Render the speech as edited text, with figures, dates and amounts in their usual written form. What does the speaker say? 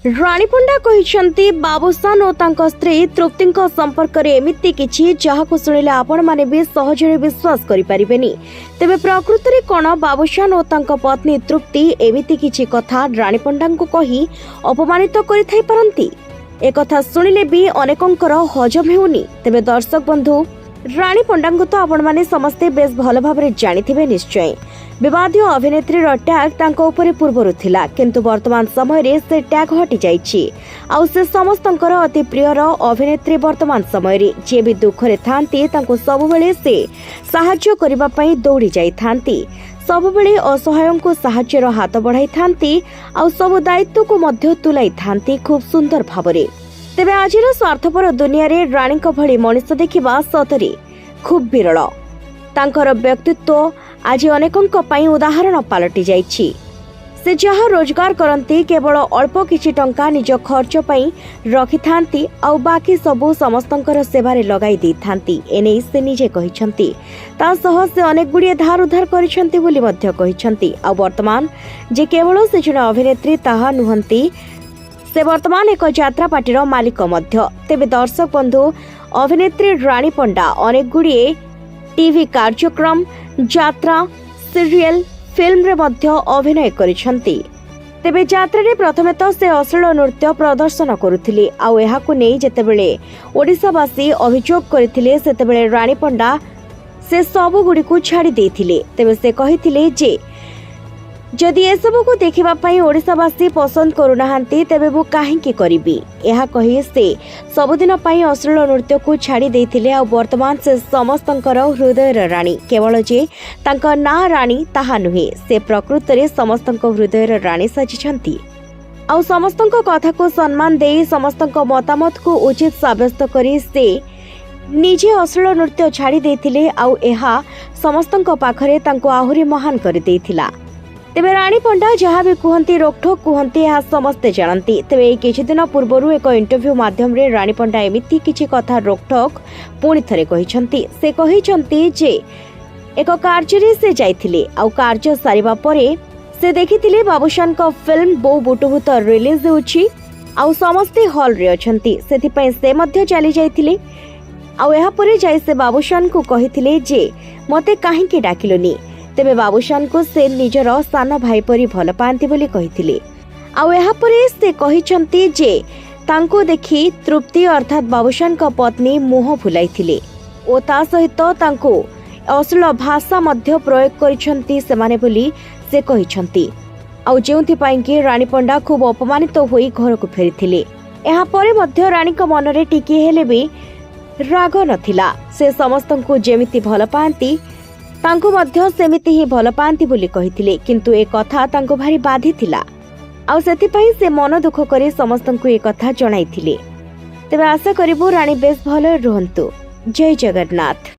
राणी पंडा कहिसंती बाबुशान और तांको स्त्री तृप्ति संपर्क में एमिति किछि जहाको सुनिले आपण माने भी सहजरे विश्वास करि परिबेनी। तेबे प्रकृति रे कोन बाबुशान और तांको पत्नी तृप्ति एमिति किछि कथा राणी पंडा को कहि अपमानित करि थाई परंती। ए कथा सुनिले भी अनेकंकर हजम हेउनी। तेबे दर्शक बंधु राणी पंडा को तो आपण माने समस्ते बेस भल भाबरे जानिथिबे निश्चय। विवादीय अभिनेत्री टैग तांको ऊपर पूर्वरु थिला, किंतु वर्तमान समय रे से टैग हटि जाइछि। आउ से समस्तंकर अति प्रियर अभिनेत्री वर्तमान समय रे जे भी दुख रे थांती तांको सब बेले से सहाय्य करिबा पई दौड़ी जाई थांती। सब बेले असहायों को सहाय्यर हाथ बढ़ाई थांती। आउ सब दायित्व को मध्य तुलाई थांती खूब सुंदर भाबरे। तेबे आजिर स्वार्थपर दुनिया रे राणी को भली मनुष्य देखिबा सतरे खूब विरल। तांकर व्यक्तित्व आज अनेकों पई उदाहरण पलटि जाइछि। से जहाँ रोजगार करती केवल अल्प किछि टंका निज खर्च पई रखि थांती आउ बाकी सबु समस्तंकर सेवारे लगाई दै थांती। एने से निजे कहिसंती ता सह से अनेक गुडिये धार उधार करिसंती बोली मध्य कहिसंती। आउ वर्तमान जे केवल से जण अभिनेत्री ताहा नुहंती, से वर्तमान एक यात्रा पार्टीर मालिक मध्य। तेबे दर्शक बंधु अभिनेत्री राणी पंडा अनेक गुडिये टीवी कार्यक्रम, यात्रा, सीरियल, फिल्म रे मध्य अभिनय करिसंती। तेबे यात्रा रे प्रथमे तो से अश्लील नृत्य प्रदर्शन करुथिले। आउ एहाकु नै जेतेबेले ओडिसावासी अभियोग करथिले सेतेबेले राणी पंडा से सबु गुडी को छाडी देथिले। तेबे से कहिथिले जे जदि ए सब को देखिबा पई ओडिसावासी पसंद करूनाहांती तेबे वो काहेकि करिबी। एहा कहि से सबुदिन पई अश्लील नृत्य को छाडी देथिले। आ वर्तमान से समस्तंकर हृदयर राणी। केवल जे तांका ना राणी ताहा नुहे, से प्रकृति रे समस्तंक हृदयर राणी साजिछंती। आ समस्तंक कथा को सम्मान देई समस्तंक मतामत को उचित साब्यस्त करी से निजे अश्लील नृत्य छाडी देथिले। आ एहा समस्तंक पाखरे तांको आहुरी महान करि देथिला। तेबे राणी पंडा जहाँ भी कहती रोकठोक कहती यह समस्ते जानती। तेबे किछि दिन पूर्व एक इंटरव्यू माध्यम रे राणी पंडा एमिति किछि कथा रोकठोक पुणी थरे कहिसंती। से कहिसंती जे एक कार्य से जाइथिले आउ कार्य सारिबा परे से देखिथिले बाबुशान को फिल्म बो बुटुभूत रिलीज होछि आउ समस्ते हॉल रे अछंती। सेथि पई से मध्य चली जाइथिले। आउ एहा परे जाई से बाबुशान को कहिथिले जे मते काहेकि डाकिलोनी। तेबे बाबुशान को से निजर सान भाई परी भल पाती बोली कहिथिले। आउ एहा परे से कहिसंती जे तांको देखि तृप्ति अर्थात बाबुशान को पत्नी मुह फुलाइथिले ओ ता सहित तांको अश्लील भाषा मध्य प्रयोग करिसंती सेमाने बोली से कहिसंती। आउ जेउथि पई कि राणी पंडा खूब अपमानित होई घर को फेरिथिले। एहा परे मध्य राणी को मन रे टिकी हेले भी राग नथिला। से समस्तंको जेमिति भल पाती तांको मध्य सेमिति ही भल पाती बोली कहिथिले। किंतु ए कथा तांको भारी बाधी थिला। आउ सेति पई से मन दुख करी समस्तंको ए कथा जणाइथिले। तेबे आशा करिबो राणी बेस भल रहंतु। जय जगन्नाथ।